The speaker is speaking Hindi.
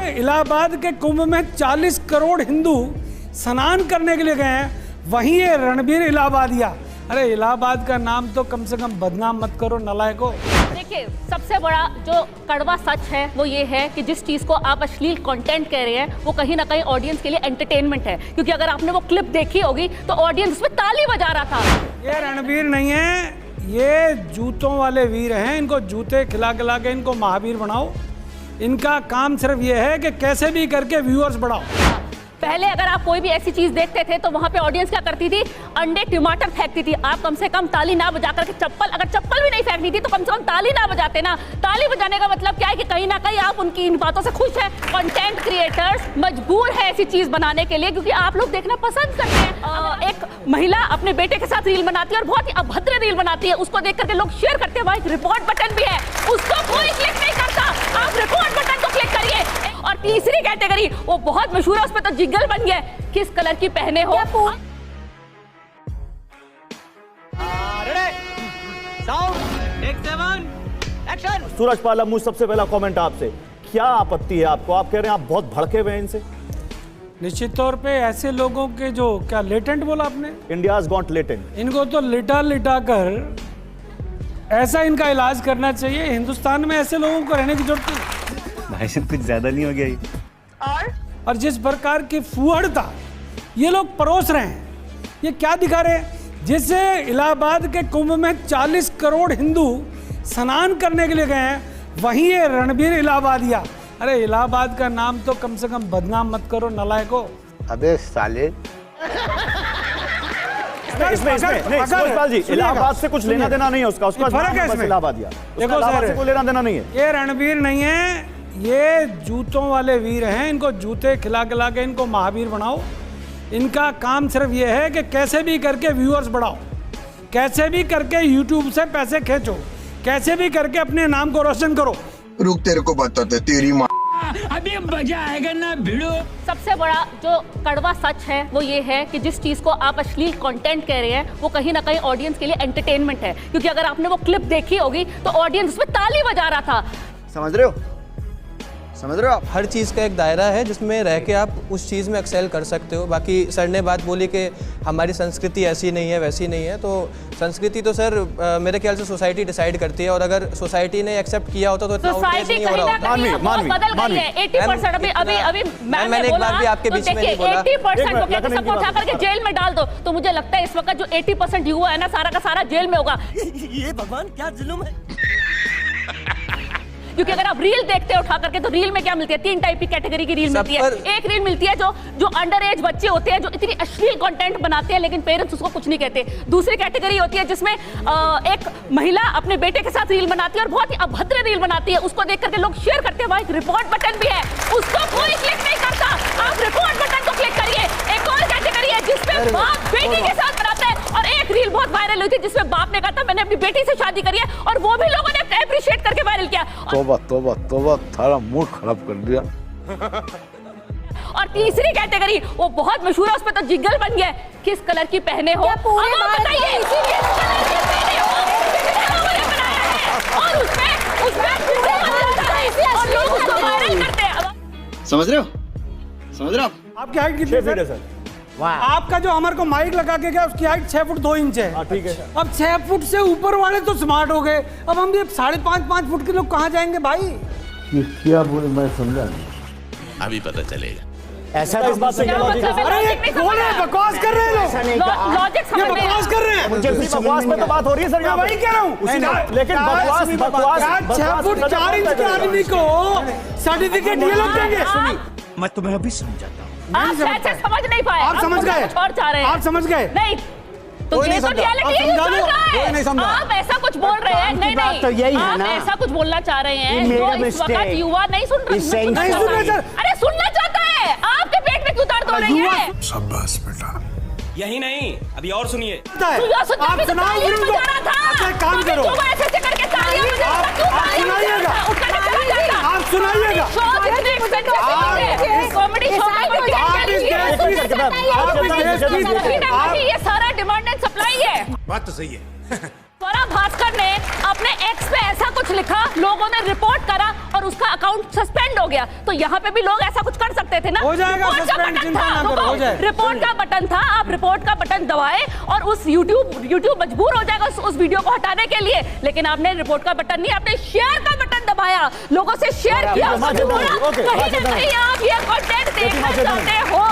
इलाहाबाद के कुंभ में 40 करोड़ हिंदू स्नान करने के लिए गए हैं, वहीं ये रणबीर इलाहाबादिया। अरे इलाहाबाद का नाम तो कम से कम बदनाम मत करो नालायको। देखिए, सबसे बड़ा जो कड़वा सच है वो ये है कि जिस चीज़ को आप अश्लील कंटेंट कह रहे हैं वो कहीं ना कहीं ऑडियंस के लिए एंटरटेनमेंट है, क्योंकि अगर आपने वो क्लिप देखी होगी तो ऑडियंस उसमें ताली बजा रहा था। ये रणबीर नहीं है, ये जूतों वाले वीर हैं। इनको जूते खिला खिला के इनको महावीर बनाओ। इनका काम सिर्फ ये है कि कैसे भी करके व्यूअर्स बढ़ाओ। पहले अगर आप कोई भी ऐसी चीज देखते थे तो वहां पे ऑडियंस क्या करती थी, अंडे टमाटर फेंकती थी। आप कम से कम ताली ना बजा करके अगर चप्पल भी नहीं फेंकनी थी तो कम से कम ताली ना बजाते ना। ताली बजाने का मतलब क्या है कि कहीं ना कहीं आप उनकी इन बातों से खुश हैं। कंटेंट क्रिएटर्स मजबूर है ऐसी चीज बनाने के लिए, क्योंकि आप लोग देखना पसंद करते हैं। एक महिला अपने बेटे के साथ रील बनाती है और बहुत ही अभद्र रील बनाती है, उसको देख करके लोग शेयर करते हैं। वहां एक रिपोर्ट बटन भी है, उसको कोई क्लिक नहीं करता। आप रिपोर्ट बटन को क्लिक करिए। और तीसरी कैटेगरी वो बहुत मशहूर है, उस पर तो जिंगल बन गया, किस कलर की पहने हो। सूरज पाला, मुझ सबसे पहला कमेंट आपसे, क्या आपत्ति है आपको? आप कह रहे हैं आप बहुत भड़के हुए हैं इनसे। निश्चित तौर पे ऐसे लोगों के जो क्या लेटेंट बोला आपने, इंडियाज गॉट लेटेंट, इनको तो लिटा लिटा कर ऐसा इनका इलाज करना चाहिए। हिंदुस्तान में ऐसे लोगों को रहने की जरूरत नहीं। भाई साहब कुछ ज्यादा नहीं हो गया ये? और जिस प्रकार की फूहड़ता ये लोग परोस रहे हैं, ये क्या दिखा रहे हैं? जैसे इलाहाबाद के कुंभ में 40 करोड़ हिंदू स्नान करने के लिए गए हैं, वहीं ये रणबीर इलाहाबादिया। अरे इलाहाबाद का नाम तो कम से कम बदनाम मत करो नालायको। अबे साले, इसमें नहीं सूरजपाल जी, इलाहाबाद से कुछ लेना देना नहीं है उसका फर्क है इसमें। इलाहाबादिया, देखो इलाहाबाद से कोई लेना देना नहीं है। ये रणबीर नहीं है, ये जूतों वाले वीर हैं। इनको जूते खिला खिला के इनको महावीर बनाओ। इनका काम सिर्फ ये है कि कैसे भी करके व्यूअर्स बढ़ाओ, कैसे भी करके यूट्यूब से पैसे खींचो, कैसे भी करके अपने नाम को रोशन करो। रुक, तेरे को बताते तेरी माँ। अभी मजा आएगा ना भिड़ो। सबसे बड़ा जो कड़वा सच है वो ये है कि जिस चीज को आप अश्लील कंटेंट कह रहे हैं वो कहीं ना कहीं ऑडियंस के लिए एंटरटेनमेंट है, क्योंकि अगर आपने वो क्लिप देखी होगी तो ऑडियंस उसमें ताली बजा रहा था। समझ रहे हो? समझ रहे हो आप? हर चीज़ का एक दायरा है जिसमें रह के आप उस चीज़ में एक्सेल कर सकते हो। बाकी सर ने बात बोली कि हमारी संस्कृति ऐसी नहीं है वैसी नहीं है, तो संस्कृति तो सर मेरे ख्याल से सोसाइटी डिसाइड करती है, और अगर सोसाइटी ने एक्सेप्ट किया होता तो इतना आउटरेज नहीं हो रहा होता। मैंने एक बार भी आपके बीच में नहीं बोला। 80% को सबको उठा करके जेल में डाल दो, तो मुझे लगता है इस वक्त जो 80% युवा है ना, सारा का सारा जेल में होगा। ये भगवान क्या जुल्म है। क्योंकि अगर आप रील देखते हो उठा करके तो रील में क्या मिलती है, 3 टाइप की कैटेगरी की रील मिलती है। एक रील मिलती है जो अंडर एज बच्चे होते हैं, जो इतनी अश्लील कंटेंट बनाते हैं लेकिन पेरेंट्स उसको कुछ नहीं कहते। दूसरी कैटेगरी होती है जिसमें एक महिला अपने बेटे के साथ रील बनाती है और बहुत ही अभद्र रील बनाती है, उसको देख करके लोग शेयर करते हैं। वहां एक रिपोर्ट बटन भी है, उसको कोई क्लिक नहीं करता। आप रिपोर्ट बटन को क्लिक करिए। एक और कैटेगरी है जिसमें बाप बेटी के साथ बनाता है, और एक रील बहुत वायरल हुई थी जिसमें बाप ने कहा था मैंने अपनी बेटी से शादी करी है, और वो भी लोगों ने अप्रिशिएट करके वायरल किया। तोबा तोबा तोबा, थारा मूड खराब कर दिया। और तीसरी कैटेगरी वो बहुत मशहूर है, उस पर तो जिंगल बन गया, किस कलर की पहने हो। अब बताइए किस कलर की पहने हो, और उसमें और लोग उसको वायरल करते हैं। समझ रहे हो? समझ रहे हो आपकी हाइट कितनी है सर? आपका जो अमर को माइक लगा के गया उसकी हाइट 6 फुट 2 इंच है। ठीक है। अब 6 फुट से ऊपर वाले तो स्मार्ट हो गए, अब हम ये 5.5 फुट के लोग कहाँ जाएंगे भाई? क्या बोले मैं समझा नहीं। अभी पता चलेगा। ऐसा इस बात से अरे ये बोल रहे हैं, बकवास कर रहे हैं लोग। लॉजिक समझ ये बकवास कर रहे हैं। मुझे बकवास में तो बात हो रही है सर, मैं वही कह रहा हूँ। लेकिन बकवास 6 फुट 4 इंच के आदमी को सर्टिफिकेट ये लोग देंगे। मैं तुम्हें अभी समझाता हूँ। आप शायद से समझ नहीं पाए। आप समझ गए? और चाह रहे हैं आप समझ गए? नहीं तो ये तो रियलिटी है, चल रहा है। आप ऐसा कुछ बोल रहे हैं, नहीं नहीं तो यही है आप ना, ऐसा कुछ बोलना चाह रहे हैं जो इस वक्त युवा नहीं सुन रहे। नहीं सुन रहे सर। अरे सुनना चाहता है, आपके पेट में क्यों दर्द हो रही है? शाबाश बेटा। यही नहीं, अभी और सुनिए। आप सुनाओ फिर उनको। अच्छा एक काम करो, आप सुनाइएगा। कॉमेडी शो ये सारा डिमांड एंड सप्लाई है। बात तो सही है। थोड़ा दैनिका भास्कर ने अपने एक्स पे ऐसा कुछ लिखा, लोगों ने रिपोर्ट करा और उसका अकाउंट सस्पेंड हो गया। तो यहाँ पे भी लोग ऐसा कुछ कर सकते थे ना। हो जाएगा रिपोर्ट का सस्पेंड, बटन चिंता था, ना करो, हो जाए। रिपोर्ट का बटन था, आप रिपोर्ट का बटन दबाए और उस यूट्यूब मजबूर हो जाएगा उस वीडियो को हटाने के लिए। लेकिन आपने रिपोर्ट का बटन नहीं, आपने शेयर का बटन दबाया, लोगों से शेयर किया, कहीं ना कहीं आप ये कंटेंट देखना चाहते हो।